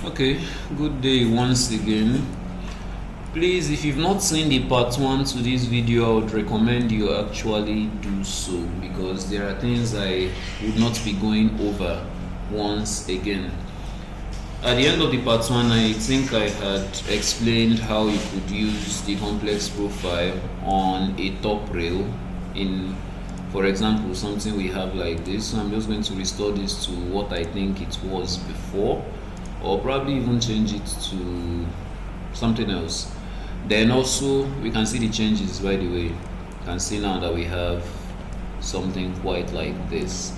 Okay, good day once again. Please, if you've not seen the part 1 to this video, I would recommend you actually do so, because there are things I would not be going over once again. At the end of the part 1, I think I had explained how you could use the complex profile on a top rail in, for example, something we have like this. So I'm just going to restore this to what I think it was before, or probably even change it to something else. Then also we can see the changes. By the way, you can see now that we have something quite like this.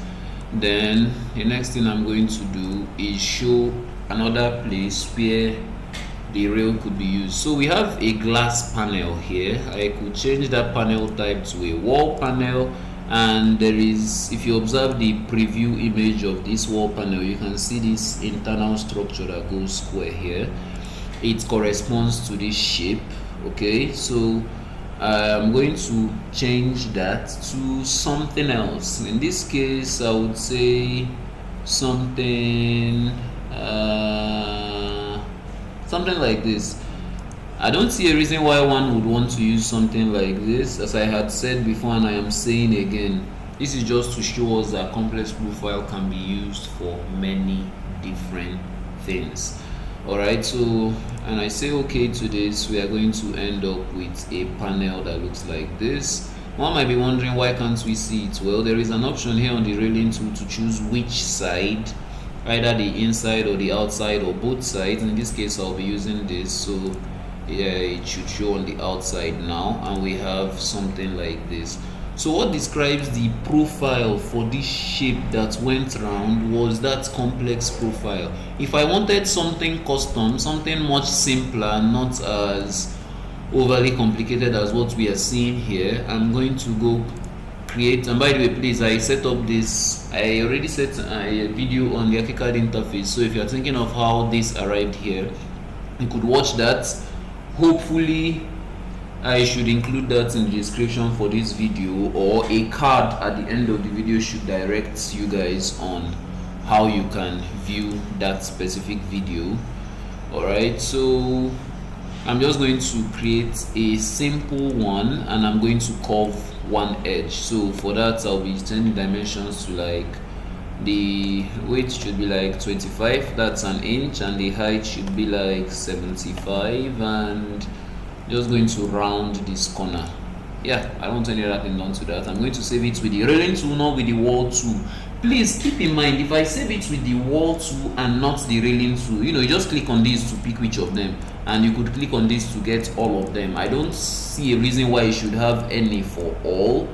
Then the next thing I'm going to do is show another place where the rail could be used. So we have a glass panel here. I could change that panel type to a wall panel, and there is, if you observe the preview image of this wall panel, you can see this internal structure that goes square here. It corresponds to this shape. Okay, so I'm going to change that to something else. In this case, I would say something something like this. I don't see a reason why one would want to use something like this. As I had said before, and I am saying again, this is just to show us that complex profile can be used for many different things. Alright, so, and I say okay to this, we are going to end up with a panel that looks like this. One might be wondering, why can't we see it? Well, there is an option here on the railing tool to choose which side, either the inside or the outside or both sides. In this case, I'll be using this, so yeah, it should show on the outside now, and we have something like this. So what describes the profile for this shape that went round was that complex profile. If I wanted something custom, something much simpler, not as overly complicated as what we are seeing here, I'm going to go create. And by the way, please, I set up this, I already set a video on the Archicad interface, so if you're thinking of how this arrived here, you could watch that. Hopefully I should include that in the description for this video, or a card at the end of the video should direct you guys on how you can view that specific video. Alright, so I'm just going to create a simple one, and I'm going to curve one edge. So for that, I'll be changing dimensions to, like, the width should be like 25, that's an inch, and the height should be like 75, and just going to round this corner. Yeah, I don't want any other thing done to that. I'm going to save it with the railing tool, not with the wall tool. Please keep in mind, if I save it with the wall tool and not the railing tool, you just click on this to pick which of them, and you could click on this to get all of them. I don't see a reason why you should have any for all,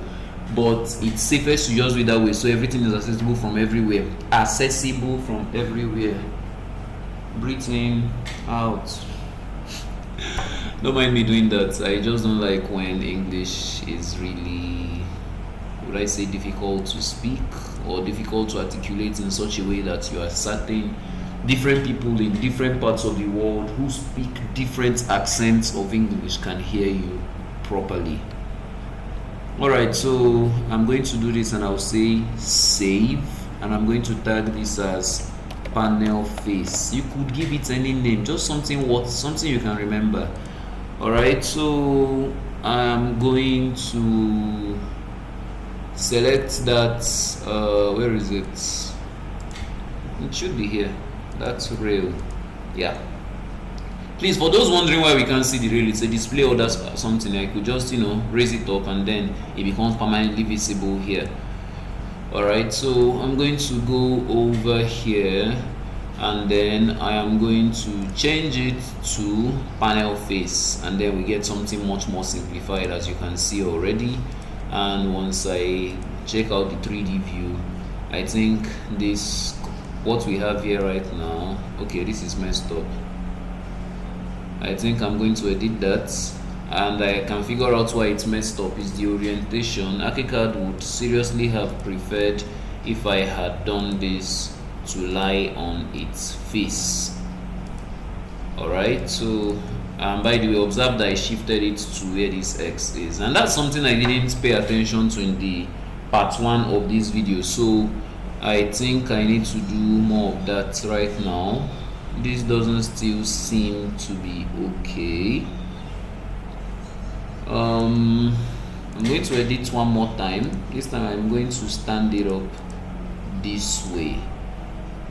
but it's safest to just do it that way, so everything is accessible from everywhere. Breathe in, out. Don't mind me doing that. I just don't like when English is really, would I say, difficult to speak or difficult to articulate in such a way that you are certain different people in different parts of the world who speak different accents of English can hear you properly. Alright, so I'm going to do this, and I'll say save, and I'm going to tag this as panel face. You could give it any name, just something you can remember. Alright, so I'm going to select that, where is it? It should be here. That's rail. Yeah. Please, for those wondering why we can't see the rail, it's a display or that's something. I could just raise it up, and then it becomes permanently visible here. Alright, so I'm going to go over here, and then I am going to change it to panel face, and then we get something much more simplified, as you can see already. And once I check out the 3D view, I think this, what we have here right now, okay, this is messed up. I think I'm going to edit that, and I can figure out why it's messed up. Is the orientation. Archicad would seriously have preferred if I had done this to lie on its face. Alright, so by the way, observe that I shifted it to where this X is, and that's something I didn't pay attention to in the part 1 of this video, so I think I need to do more of that right now. This doesn't still seem to be okay. I'm going to edit one more time. This time I'm going to stand it up this way.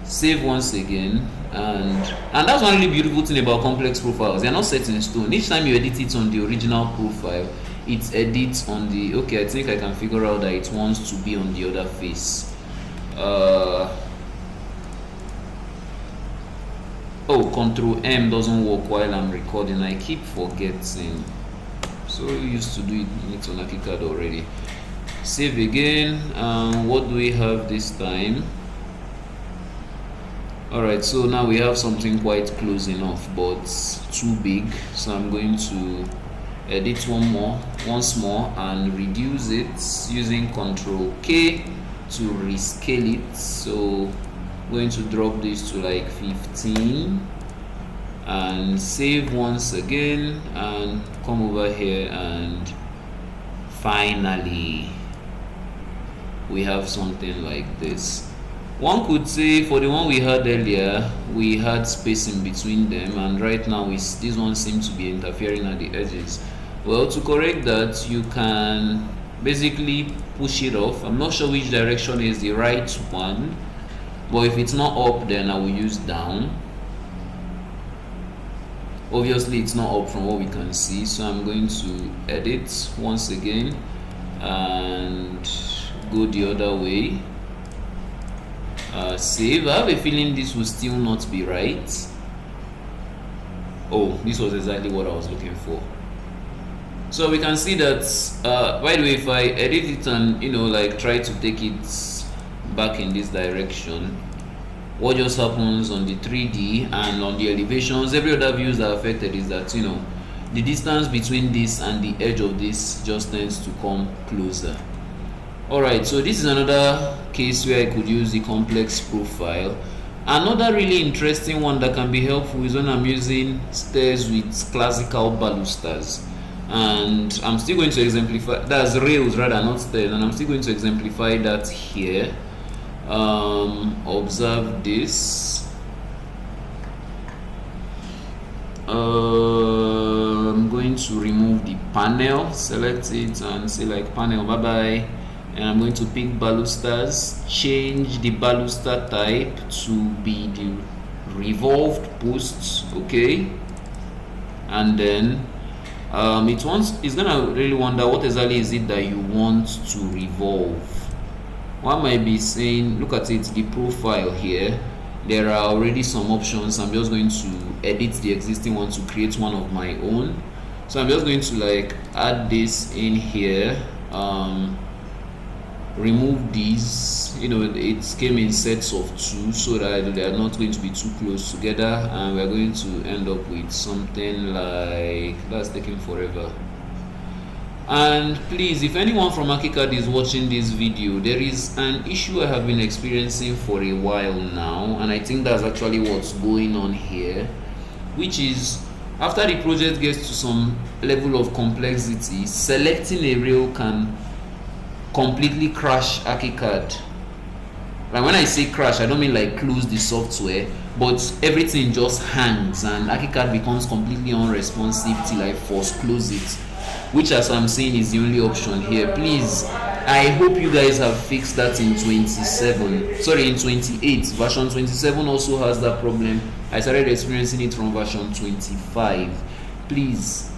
Save once again, and that's one really beautiful thing about complex profiles. They are not set in stone. Each time you edit it on the original profile, it edits on the, okay, I think I can figure out that it wants to be on the other face. Oh, Control M doesn't work while I'm recording. I keep forgetting. So used to do it on Archicad already. Save again. What do we have this time? Alright, so now we have something quite close enough but too big, so I'm going to edit once more and reduce it using Ctrl K to rescale it. So I'm going to drop this to like 15 and save once again and come over here, and finally we have something like this. One could say for the one we had earlier, we had space in between them, and right now this one seems to be interfering at the edges. Well, to correct that, you can basically push it off. I'm not sure which direction is the right one, but if it's not up, then I will use down. Obviously it's not up from what we can see, so I'm going to edit once again and go the other way. Save. I have a feeling this will still not be right. Oh, this was exactly what I was looking for. So we can see that by the way, if I edit it and like try to take it back in this direction, what just happens on the 3D and on the elevations, every other views that are affected, is that the distance between this and the edge of this just tends to come closer. Alright, so this is another case where I could use the complex profile. Another really interesting one that can be helpful is when I'm using stairs with classical balusters, and I'm still going to exemplify, that's rails rather, not stairs, and I'm still going to exemplify that here. Observe this. I'm going to remove the panel, select it and say like panel, bye bye, and I'm going to pick balusters, change the baluster type to be the revolved posts, okay, and then it's gonna really wonder what exactly is it that you want to revolve. One might be saying, look at it, the profile here, there are already some options. I'm just going to edit the existing one to create one of my own. So I'm just going to like add this in here, remove these, it came in sets of 2 so that they are not going to be too close together, and we're going to end up with something like that's taking forever. And please, if anyone from Archicad is watching this video, there is an issue I have been experiencing for a while now, and I think that's actually what's going on here, which is after the project gets to some level of complexity, selecting a rail can completely crash Archicad. Like when I say crash, I don't mean like close the software, but everything just hangs and Archicad becomes completely unresponsive till I force close it, which as I'm saying is the only option here. Please, I hope you guys have fixed that in 28. Version 27 also has that problem. I started experiencing it from version 25. Please,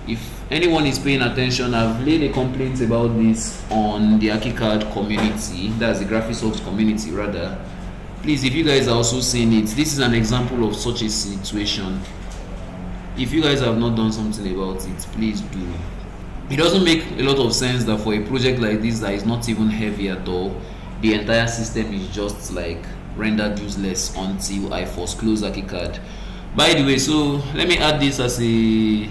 if anyone is paying attention, I've laid a complaint about this on the Archicad community, that's the Graphisoft community rather. Please, if you guys are also seeing it, this is an example of such a situation. If you guys have not done something about it, please do. It doesn't make a lot of sense that for a project like this that is not even heavy at all, the entire system is just like rendered useless until I force close Archicad. By the way, so let me add this as a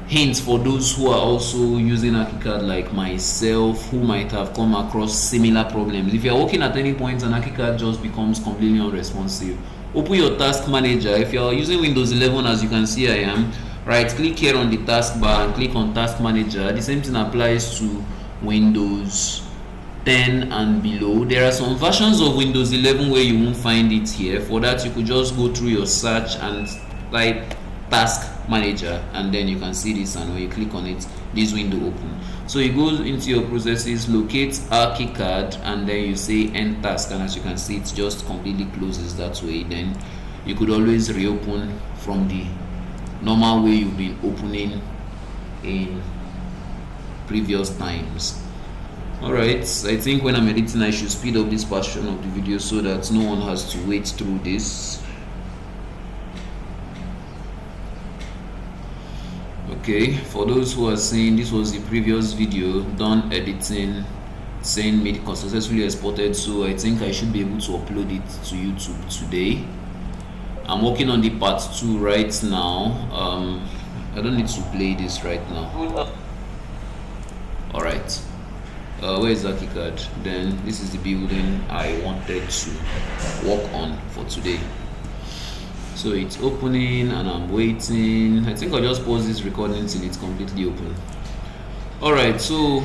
hint for those who are also using Archicad like myself, who might have come across similar problems. If you're working at any point and Archicad just becomes completely unresponsive, open your task manager. If you're using Windows 11, as you can see I am, right click here on the taskbar and click on task manager. The same thing applies to Windows 10 and below. There are some versions of Windows 11 where you won't find it here. For that, you could just go through your search and type task manager, and then you can see this, and when you click on it, this window open. So you go into your processes, locate Archicad, and then you say end task, and as you can see, it just completely closes that way. Then you could always reopen from the normal way you've been opening in previous times. Alright, I think when I'm editing, I should speed up this portion of the video so that no one has to wait through this. Okay, for those who are saying this was the previous video done editing, saying made successfully exported, so I think I should be able to upload it to YouTube today. I'm working on the part 2 right now. I don't need to play this right now. Alright, where is Archicad? Then this is the building I wanted to work on for today. So it's opening and I'm waiting. I think I'll just pause this recording till it's completely open. Alright, so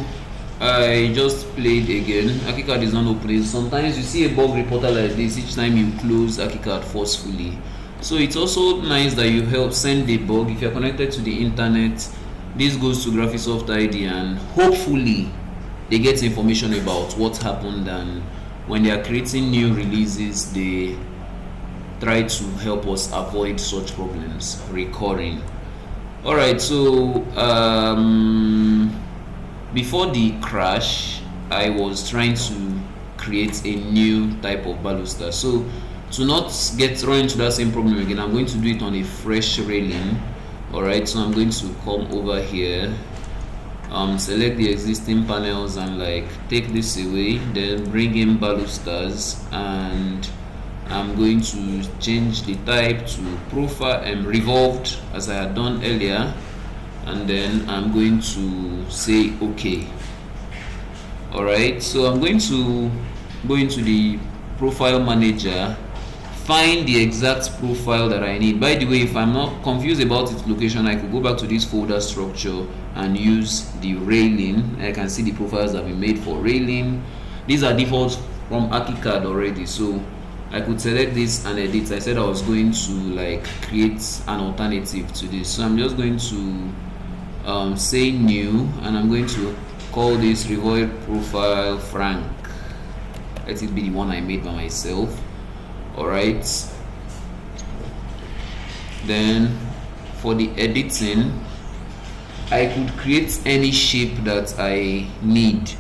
I just played again. Archicad is not opening. Sometimes you see a bug reporter like this each time you close Archicad forcefully. So it's also nice that you help send the bug. If you're connected to the internet, this goes to Graphisoft ID, and hopefully they get information about what happened, and when they are creating new releases, they try to help us avoid such problems recurring. Alright, so before the crash, I was trying to create a new type of baluster. So to not get run into that same problem again, I'm going to do it on a fresh railing. Alright, so I'm going to come over here, select the existing panels and like take this away, then bring in balusters, and I'm going to change the type to profile and revolved as I had done earlier, and then I'm going to say OK. Alright, so I'm going to go into the profile manager, find the exact profile that I need. By the way, if I'm not confused about its location, I could go back to this folder structure and use the railing. I can see the profiles that we made for railing. These are defaults from Archicad already, so I could select this and edit. I said I was going to like create an alternative to this, so I'm just going to say new, and I'm going to call this revolve profile Frank. Let it be the one I made by myself. Alright, then for the editing, I could create any shape that I need.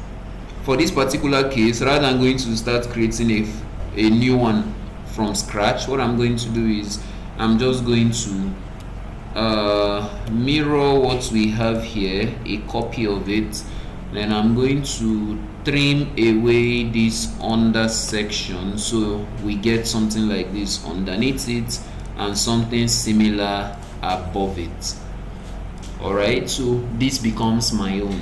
For this particular case, rather than going to start creating a new one from scratch, what I'm going to do is I'm just going to mirror what we have here, a copy of it. Then I'm going to trim away this under section so we get something like this underneath it and something similar above it. Alright, so this becomes my own.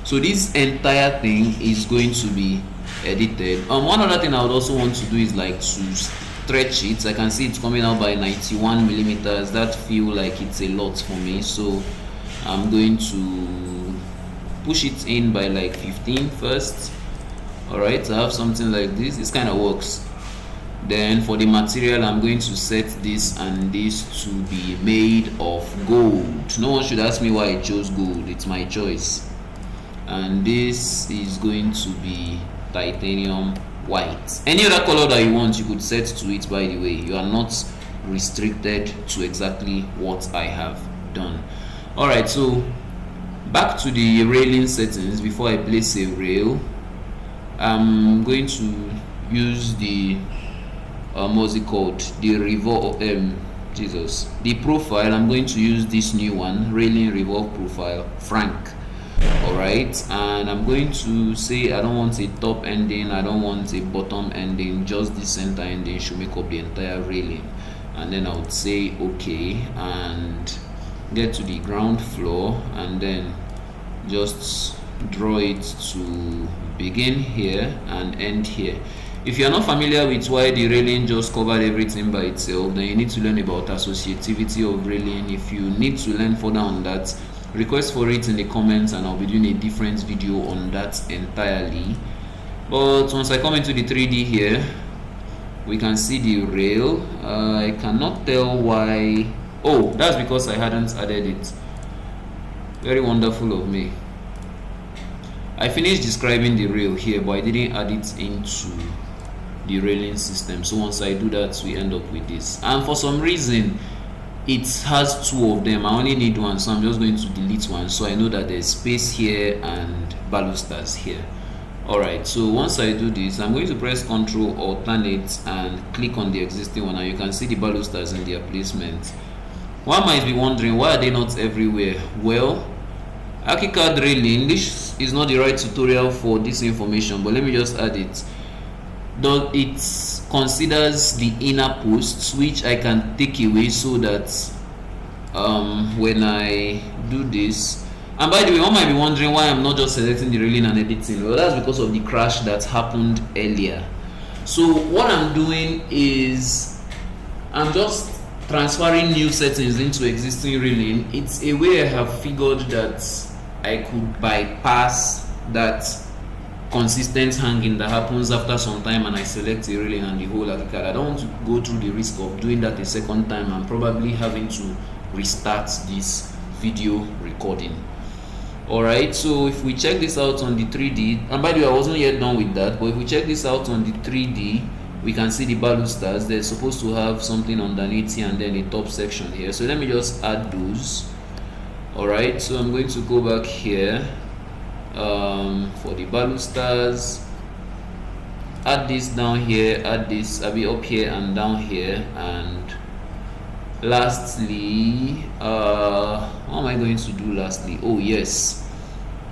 So this entire thing is going to be edited. One other thing I would also want to do is like to stretch it. I can see it's coming out by 91 millimeters. That feel like it's a lot for me, so I'm going to push it in by like 15 first. Alright, I have something like this. This kind of works. Then for the material, I'm going to set this and this to be made of gold. No one should ask me why I chose gold. It's my choice. And this is going to be titanium white. Any other color that you want, you could set to it. By the way, you are not restricted to exactly what I have done. Alright, so back to the railing settings. Before I place a rail, I'm going to use the what's it called, the revolve the profile. I'm going to use this new one, railing revolve profile Frank. Alright, and I'm going to say I don't want a top ending, I don't want a bottom ending, just the center ending should make up the entire railing. And then I would say OK and get to the ground floor, and then just draw it to begin here and end here. If you are not familiar with why the railing just covered everything by itself, then you need to learn about associativity of railing. If you need to learn further on that, request for it in the comments and I'll be doing a different video on that entirely. But once I come into the 3D here, we can see the rail. I cannot tell why. Oh, that's because I hadn't added it. Very wonderful of me. I finished describing the rail here, but I didn't add it into the railing system. So once I do that, we end up with this. And for some reason, it has two of them. I only need one, so I'm just going to delete one, so I know that there's space here and balusters here. Alright, so once I do this, I'm going to press Ctrl Alternate and click on the existing one, and you can see the balusters in their placement. One might be wondering, why are they not everywhere? Well, Archicad railing, this is not the right tutorial for this information, but let me just add it. It considers the inner posts, which I can take away so that when I do this, and by the way, one might be wondering why I'm not just selecting the railing and editing. Well, that's because of the crash that happened earlier. So what I'm doing is I'm just transferring new settings into existing railing. It's a way I have figured that I could bypass that consistent hanging that happens after some time and I select a railing and the whole Archicad. I don't want to go through the risk of doing that a second time and probably having to restart this video recording. Alright, so if we check this out on the 3D, and by the way, I wasn't yet done with that, but if we check this out on the 3D, we can see the balusters. They're supposed to have something underneath here and then a top section here. So let me just add those. Alright, so I'm going to go back here for the balusters, add this down here, add this up here and down here, and lastly, what am I going to do lastly? Oh yes,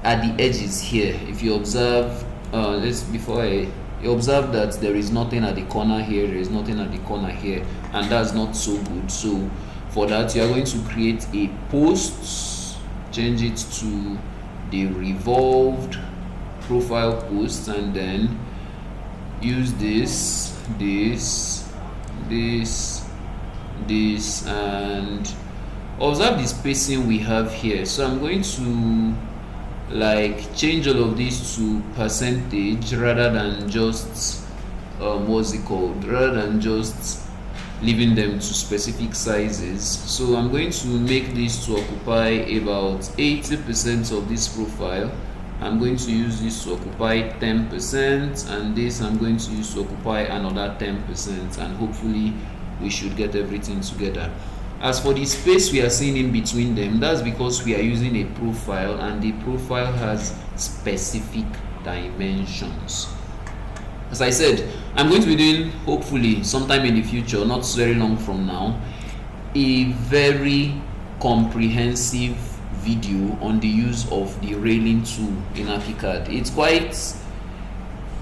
at the edges here, if you observe, you observe that there is nothing at the corner here, there is nothing at the corner here, and that's not so good. So for that, you are going to create a post, change it to the revolved profile post, and then use this, and observe the spacing we have here. So I'm going to change all of these to percentage rather than just what's it called, rather than just leaving them to specific sizes. So I'm going to make this to occupy about 80% of this profile. I'm going to use this to occupy 10%, and this I'm going to use to occupy another 10%, and hopefully we should get everything together. As for the space we are seeing in between them, that's because we are using a profile, and the profile has specific dimensions. As I said, I'm going to be doing, hopefully sometime in the future, not very long from now, a very comprehensive video on the use of the railing tool in Archicad. It's quite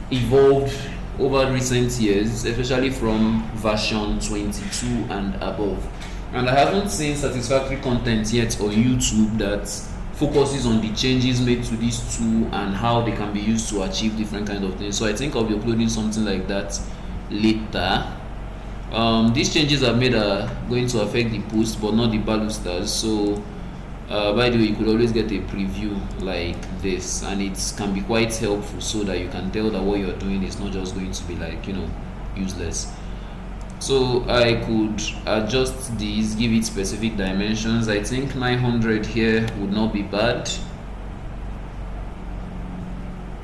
evolved over recent years, especially from version 22 and above. And I haven't seen satisfactory content yet on YouTube that focuses on the changes made to this tool and how they can be used to achieve different kind of things. So I think I'll be uploading something like that later. These changes I've made are going to affect the post but not the balusters. So by the way, you could always get a preview like this, and it can be quite helpful so that you can tell that what you're doing is not just going to be useless. So I could adjust these, give it specific dimensions. I think 900 here would not be bad.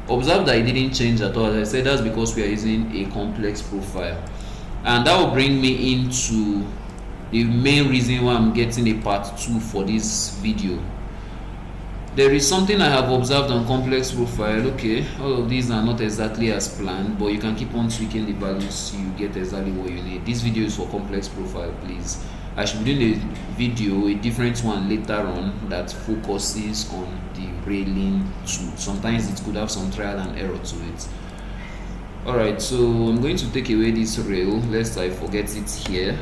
Observe that it didn't change at all. As I said, that's because we are using a complex profile, and that will bring me into the main reason why I'm getting a part 2 for this video. There is something I have observed on complex profile. Okay, all of these are not exactly as planned, but you can keep on tweaking the values, you get exactly what you need. This video is for complex profile, please. I should be doing a video, a different one later on, that focuses on the railing tool. Sometimes it could have some trial and error to it. Alright, so I'm going to take away this rail lest I forget it here.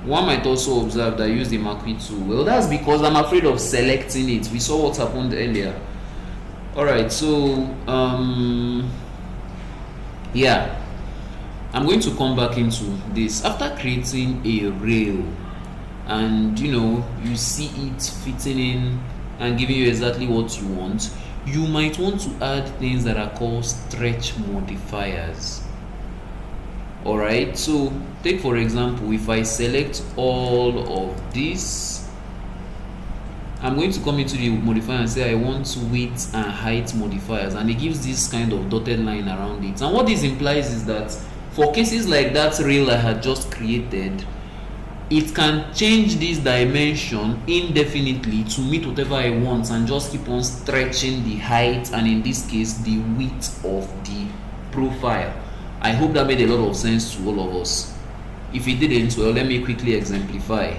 One might also observe that I use the marquee tool. Well, that's because I'm afraid of selecting it. We saw what happened earlier. Alright, so yeah, I'm going to come back into this after creating a rail, and you see it fitting in and giving you exactly what you want, you might want to add things that are called stretch modifiers. Alright, so take for example, if I select all of this, I'm going to come into the modifier and say I want width and height modifiers, and it gives this kind of dotted line around it. And what this implies is that for cases like that rail I had just created, it can change this dimension indefinitely to meet whatever I want and just keep on stretching the height, and in this case the width of the profile. I hope that made a lot of sense to all of us. If it didn't, well, let me quickly exemplify.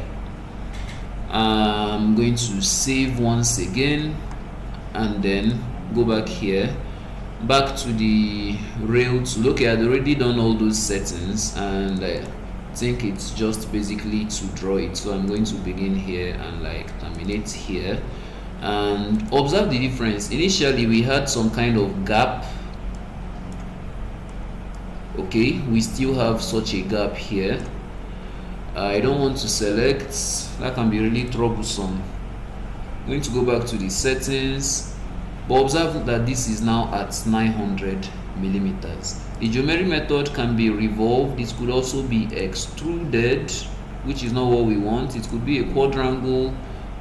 I'm going to save once again and then go back here, back to the rail tool. Okay, I'd already done all those settings, and I think it's just basically to draw it. So I'm going to begin here and terminate here, and observe the difference. Initially we had some kind of gap. Okay, we still have such a gap here. I don't want to select, that can be really troublesome. I'm going to go back to the settings, but observe that this is now at 900 millimeters. The geometry method can be revolved. It could also be extruded, which is not what we want. It could be a quadrangle.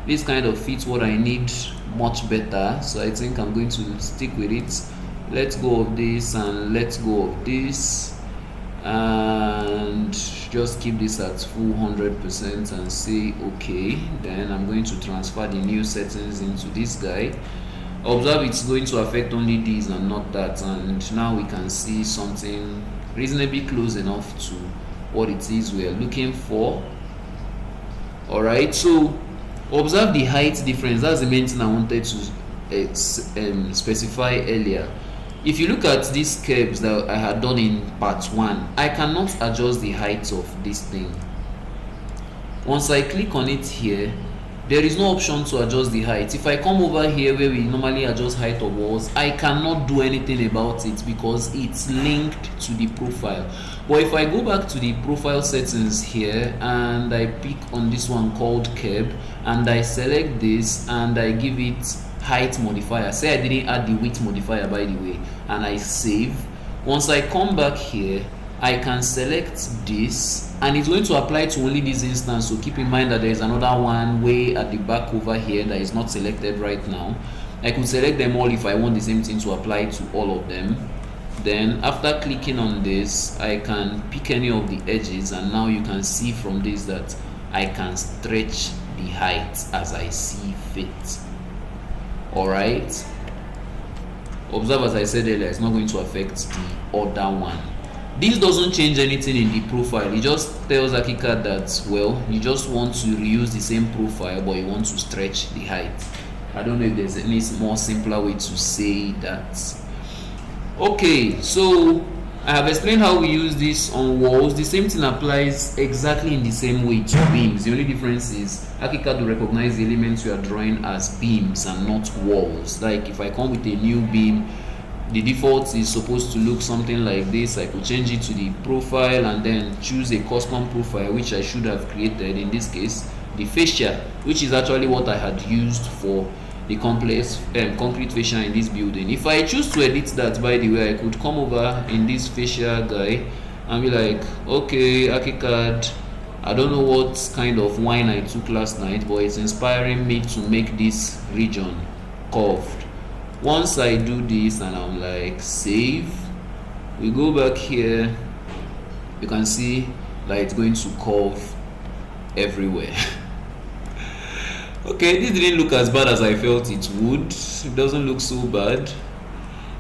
This kind of fits what I need much better, so I think I'm going to stick with it. Let's go of this and let's go of this, and just keep this at full 100% and say okay. Then I'm going to transfer the new settings into this guy. Observe it's going to affect only these and not that, and now we can see something reasonably close enough to what it is we are looking for. Alright, so observe the height difference. That's the main thing I wanted to specify earlier. If you look at these curves that I had done in part 1, I cannot adjust the height of this thing. Once I click on it here, there is no option to adjust the height. If I come over here where we normally adjust height of walls, I cannot do anything about it because it's linked to the profile. But if I go back to the profile settings here and I pick on this one called curve, and I select this and I give it height modifier, say I didn't add the width modifier by the way, and I save. Once I come back here, I can select this and it's going to apply to only this instance. So keep in mind that there is another one way at the back over here that is not selected right now. I could select them all if I want the same thing to apply to all of them. Then after clicking on this, I can pick any of the edges, and now you can see from this that I can stretch the height as I see fit. Alright, observe, as I said earlier, it's not going to affect the other one. This doesn't change anything in the profile. It just tells Archicad that, well, you just want to reuse the same profile but you want to stretch the height. I don't know if there's any more simpler way to say that. Okay, so I have explained how we use this on walls. The same thing applies exactly in the same way to beams. The only difference is Archicad will recognize the elements you are drawing as beams and not walls. Like if I come with a new beam, the default is supposed to look something like this. I could change it to the profile and then choose a custom profile, which I should have created, in this case the fascia, which is actually what I had used for the complex concrete fascia in this building. If I choose to edit that, by the way, I could come over in this fascia guy and be like, okay, Archicad, I don't know what kind of wine I took last night, but it's inspiring me to make this region curved. Once I do this and I'm like save, we go back here, you can see that it's going to curve everywhere. Okay, this didn't look as bad as I felt it would. It doesn't look so bad.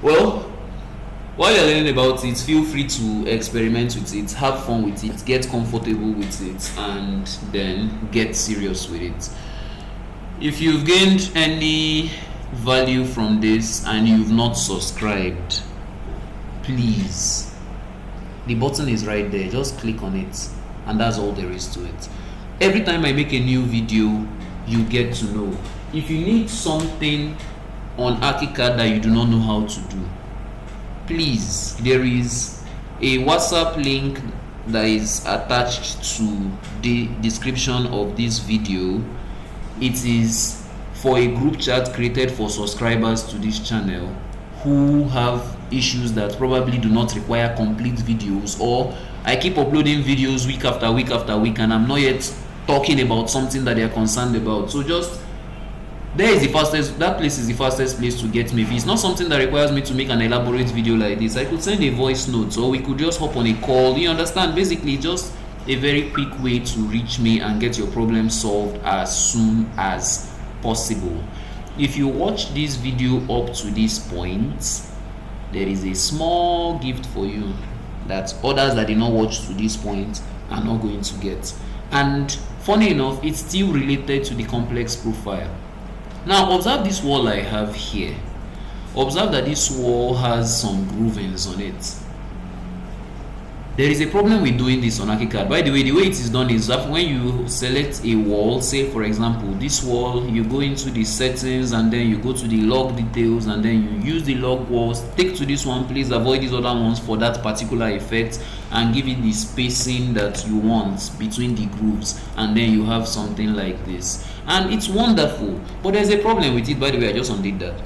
Well, while you're learning about it, feel free to experiment with it, have fun with it, get comfortable with it, and then get serious with it. If you've gained any value from this and you've not subscribed, please, the button is right there, just click on it, and that's all there is to it. Every time I make a new video, you get to know. If you need something on Archicad that you do not know how to do, please, there is a WhatsApp link that is attached to the description of this video. It is for a group chat created for subscribers to this channel who have issues that probably do not require complete videos, or I keep uploading videos week after week after week and I'm not yet talking about something that they are concerned about. So just that place is the fastest place to get me. If it's not something that requires me to make an elaborate video like this, I could send a voice note, or we could just hop on a call. You understand? Basically just a very quick way to reach me and get your problem solved as soon as possible. If you watch this video up to this point, there is a small gift for you that others that did not watch to this point are not going to get. And funny enough, it's still related to the complex profile. Now observe this wall I have here. Observe that this wall has some groovings on it. There is a problem with doing this on Archicad. By the way it is done is that when you select a wall, say for example this wall, you go into the settings and then you go to the log details and then you use the log walls, take to this one, please avoid these other ones for that particular effect, and give it the spacing that you want between the grooves, and then you have something like this, and it's wonderful. But there's a problem with it. By the way, I just undid that.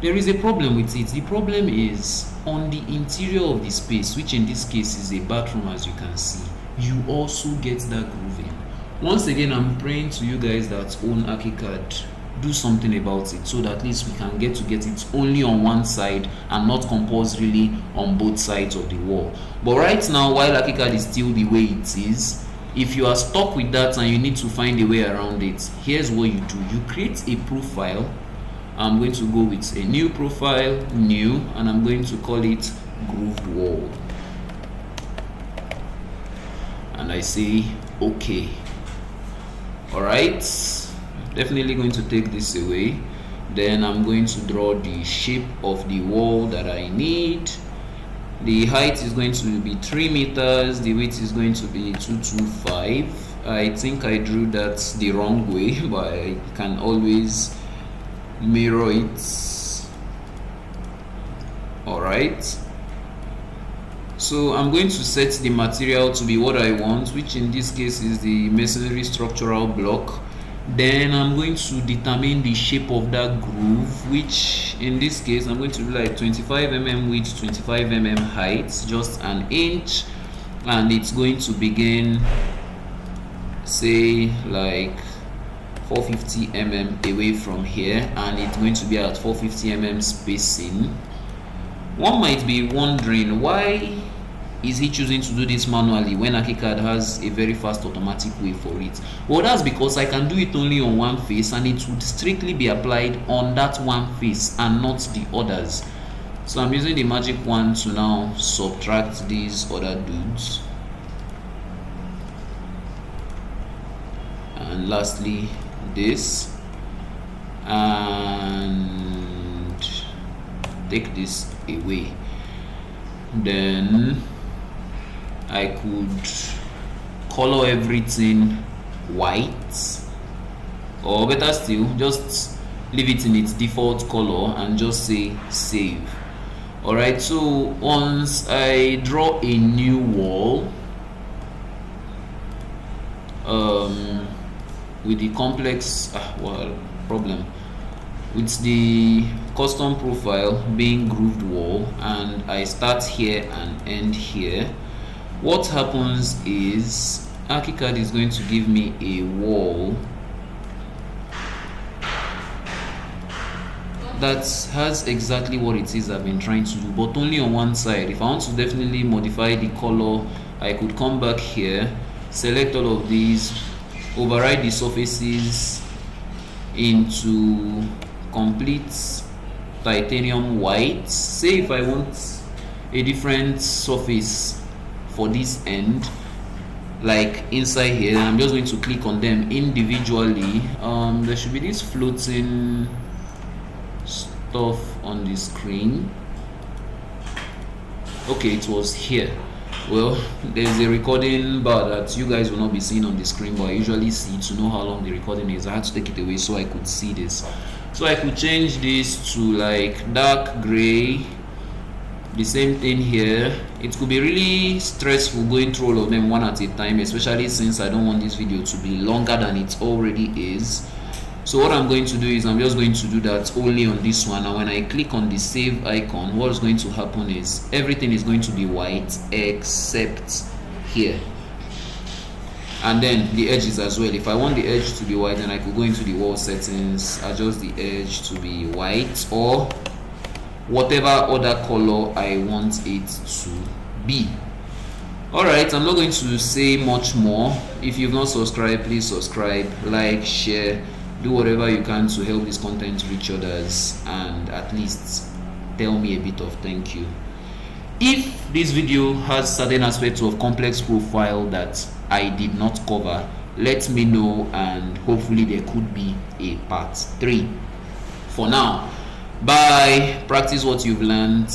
There is a problem with it. The problem is on the interior of the space, which in this case is a bathroom, as you can see, you also get that grooving. Once again, I'm praying to you guys that own Archicad, do something about it so that at least we can get it only on one side and not compulsorily on both sides of the wall. But right now, while Archicad is still the way it is, if you are stuck with that and you need to find a way around it, here's what you do. You create a profile. I'm going to go with a new profile, new, and I'm going to call it grooved wall. And I say okay. Alright, definitely going to take this away. Then I'm going to draw the shape of the wall that I need. The height is going to be 3 meters, the width is going to be 225. I think I drew that the wrong way, but I can always mirror it. Alright, so I'm going to set the material to be what I want, which in this case is the masonry structural block. Then I'm going to determine the shape of that groove, which in this case I'm going to do like 25 mm width, 25 mm height, just an inch, and it's going to begin say like 450 mm away from here, and it's going to be at 450 mm spacing. One might be wondering, why is he choosing to do this manually when Archicad has a very fast automatic way for it? Well, that's because I can do it only on one face and it would strictly be applied on that one face and not the others. So I'm using the magic wand to now subtract these other dudes. And lastly this, and take this away. Then I could color everything white, or better still, just leave it in its default color and just say save. Alright, so once I draw a new wall with the complex with the custom profile being grooved wall, and I start here and end here, what happens is Archicad is going to give me a wall that has exactly what it is I've been trying to do, but only on one side. If I want to definitely modify the color, I could come back here, select all of these, override the surfaces into complete titanium white. Say if I want a different surface for this end, like inside here, I'm just going to click on them individually. There should be this floating stuff on the screen. Okay, it was here. Well, there's a recording bar that you guys will not be seeing on the screen, but I usually see to know how long the recording is. I had to take it away so I could see this. So I could change this to like dark gray. The same thing here. It could be really stressful going through all of them one at a time, especially since I don't want this video to be longer than it already is. So what I'm going to do is I'm just going to do that only on this one, and when I click on the save icon, what's going to happen is everything is going to be white except here, and then the edges as well. If I want the edge to be white, then I could go into the wall settings, adjust the edge to be white or whatever other color I want it to be. Alright, I'm not going to say much more. If you've not subscribed, please subscribe, like, share, do whatever you can to help this content reach others, and at least tell me a bit of thank you. If this video has certain aspects of complex profile that I did not cover, let me know, and hopefully there could be a part 3. For now, bye. Practice what you've learned.